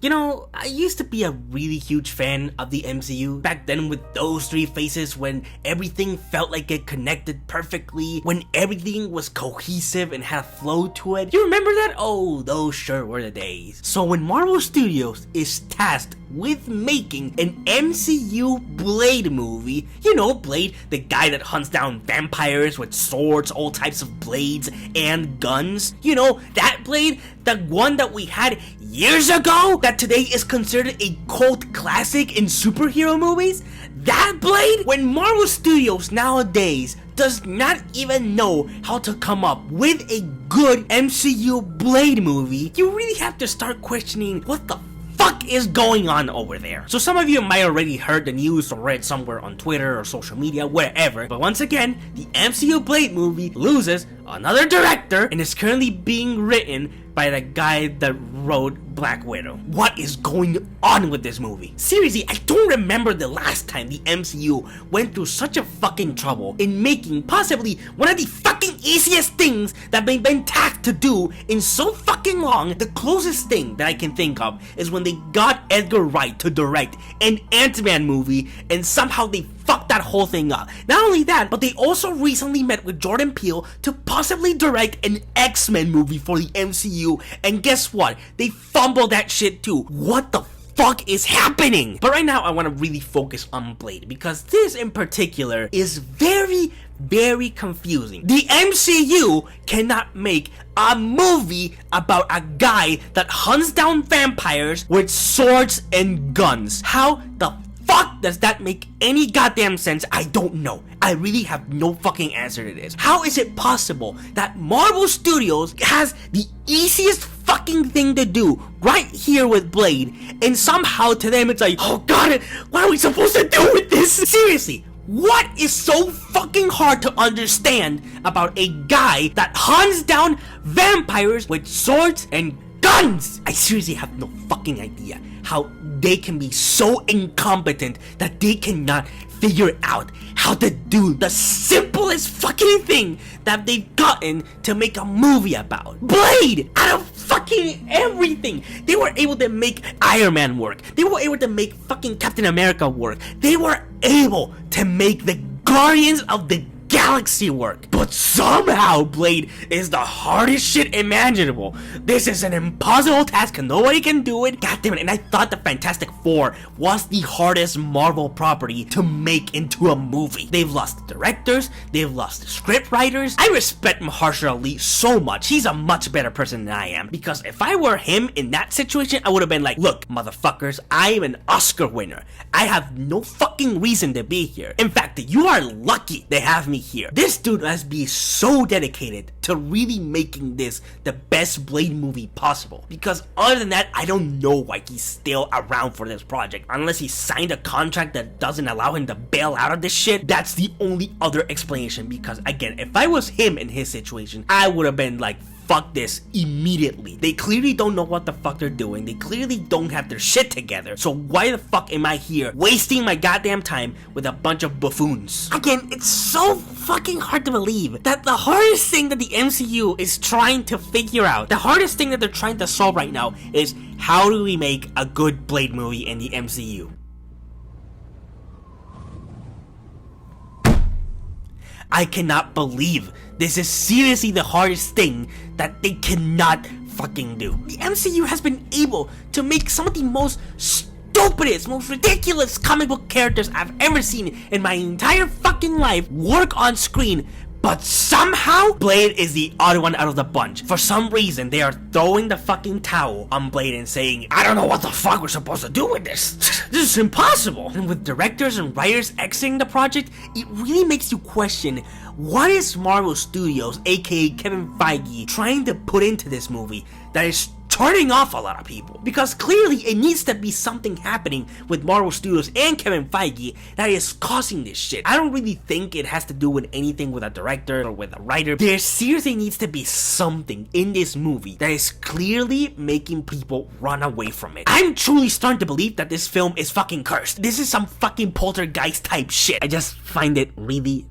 You know, I used to be a really huge fan of the MCU, back then with those three phases when everything felt like it connected perfectly, when everything was cohesive and had a flow to it. You remember that? Oh, those sure were the days. So when Marvel Studios is tasked with making an MCU Blade movie, you know, Blade, the guy that hunts down vampires with swords, all types of blades, and guns, you know, that Blade, the one that we had years ago, that today is considered a cult classic in superhero movies, that Blade, when Marvel Studios nowadays does not even know how to come up with a good MCU Blade movie, you really have to start questioning what the fuck is going on over there. So some of you might already heard the news or read somewhere on Twitter or social media, wherever, but once again, the MCU Blade movie loses another director and is currently being written by the guy that wrote Black Widow. What is going on with this movie? Seriously, I don't remember the last time the MCU went through such a fucking trouble in making possibly one of the fucking easiest things that they've been tasked to do in so fucking long. The closest thing that I can think of is when they got Edgar Wright to direct an Ant-Man movie and somehow they fucked that whole thing up. Not only that, but they also recently met with Jordan Peele to possibly direct an X-Men movie for the MCU, and guess what? They fumbled that shit too. What the fuck is happening? But right now I want to really focus on Blade, because this in particular is very confusing. The MCU cannot make a movie about a guy that hunts down vampires with swords and guns. How the fuck does that make any goddamn sense? I don't know. I really have no fucking answer to this. How is it possible that Marvel Studios has the easiest fucking thing to do right here with Blade, and somehow to them it's like, oh god, what are we supposed to do with this? Seriously, what is so fucking hard to understand about a guy that hunts down vampires with swords and guns? I seriously have no fucking idea how they can be so incompetent that they cannot figure out how to do the simplest fucking thing that they've gotten to make a movie about. Blade! Out of fucking everything! They were able to make Iron Man work. They were able to make fucking Captain America work. They were able to make the Guardians of the Galaxy work. But somehow Blade is the hardest shit imaginable. This is an impossible task. Nobody can do it. God damn it. And I thought the Fantastic Four was the hardest Marvel property to make into a movie. They've lost directors. They've lost script writers. I respect Mahershala Ali so much. He's a much better person than I am. Because if I were him in that situation, I would have been like, look, motherfuckers, I am an Oscar winner. I have no fucking reason to be here. In fact, you are lucky they have me here. This dude must be so dedicated to really making this the best Blade movie possible, because other than that, I don't know why he's still around for this project, unless he signed a contract that doesn't allow him to bail out of this shit. That's the only other explanation, because again, if I was him in his situation, I would have been like, fuck this immediately. They clearly don't know what the fuck they're doing. They clearly don't have their shit together. So why the fuck am I here wasting my goddamn time with a bunch of buffoons? Again, it's so fucking hard to believe that the hardest thing that the MCU is trying to figure out, the hardest thing that they're trying to solve right now is how do we make a good Blade movie in the MCU? I cannot believe this is seriously the hardest thing that they cannot fucking do. The MCU has been able to make some of the most stupidest, most ridiculous comic book characters I've ever seen in my entire fucking life work on screen. But somehow, Blade is the odd one out of the bunch. For some reason, they are throwing the fucking towel on Blade and saying, I don't know what the fuck we're supposed to do with this. This is impossible. And with directors and writers exiting the project, it really makes you question, what is Marvel Studios, aka Kevin Feige, trying to put into this movie that is turning off a lot of people? Because clearly it needs to be something happening with Marvel Studios and Kevin Feige that is causing this shit. I don't really think it has to do with anything with a director or with a writer. There seriously needs to be something in this movie that is clearly making people run away from it. I'm truly starting to believe that this film is fucking cursed. This is some fucking poltergeist type shit. I just find it really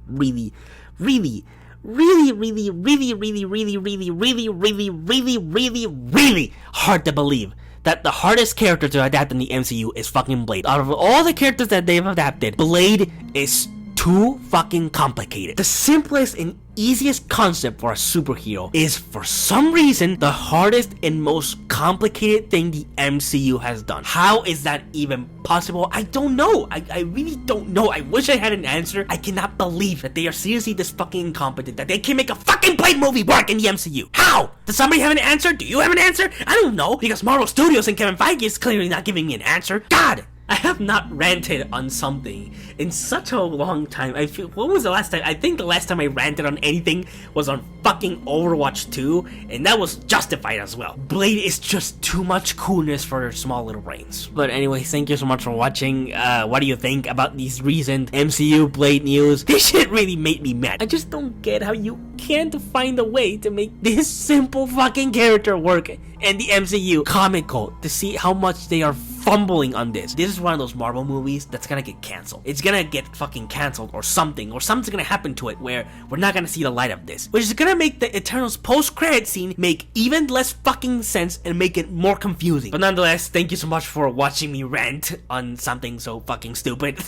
hard to believe that the hardest character to adapt in the MCU is fucking Blade. Out of all the characters that they've adapted, Blade is too fucking complicated. The simplest and easiest concept for a superhero is, for some reason, the hardest and most complicated thing the MCU has done. How is that even possible? I don't know. I really don't know. I wish I had an answer. I cannot believe that they are seriously this fucking incompetent that they can make a fucking Blade movie work in the MCU. How? Does somebody have an answer? Do you have an answer? I don't know, because Marvel Studios and Kevin Feige is clearly not giving me an answer. God! I have not ranted on something in such a long time. When was the last time? I think the last time I ranted on anything was on fucking Overwatch 2, and that was justified as well. Blade is just too much coolness for their small little brains. But anyway, thank you so much for watching. What do you think about these recent MCU Blade news? This shit really made me mad. I just don't get how you can't find a way to make this simple fucking character work and the MCU comical, to see how much they are fumbling on this. This is one of those Marvel movies that's gonna get canceled. It's gonna get fucking canceled or something's gonna happen to it where we're not gonna see the light of this, which is gonna make the Eternals post-credit scene make even less fucking sense and make it more confusing. But nonetheless, thank you so much for watching me rant on something so fucking stupid.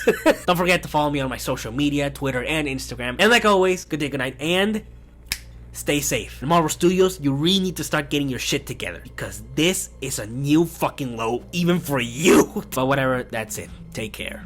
Don't forget to follow me on my social media, Twitter and Instagram. And like always, good day, good night, and stay safe. In Marvel Studios, you really need to start getting your shit together, because this is a new fucking low even for you. But whatever, that's it. Take care.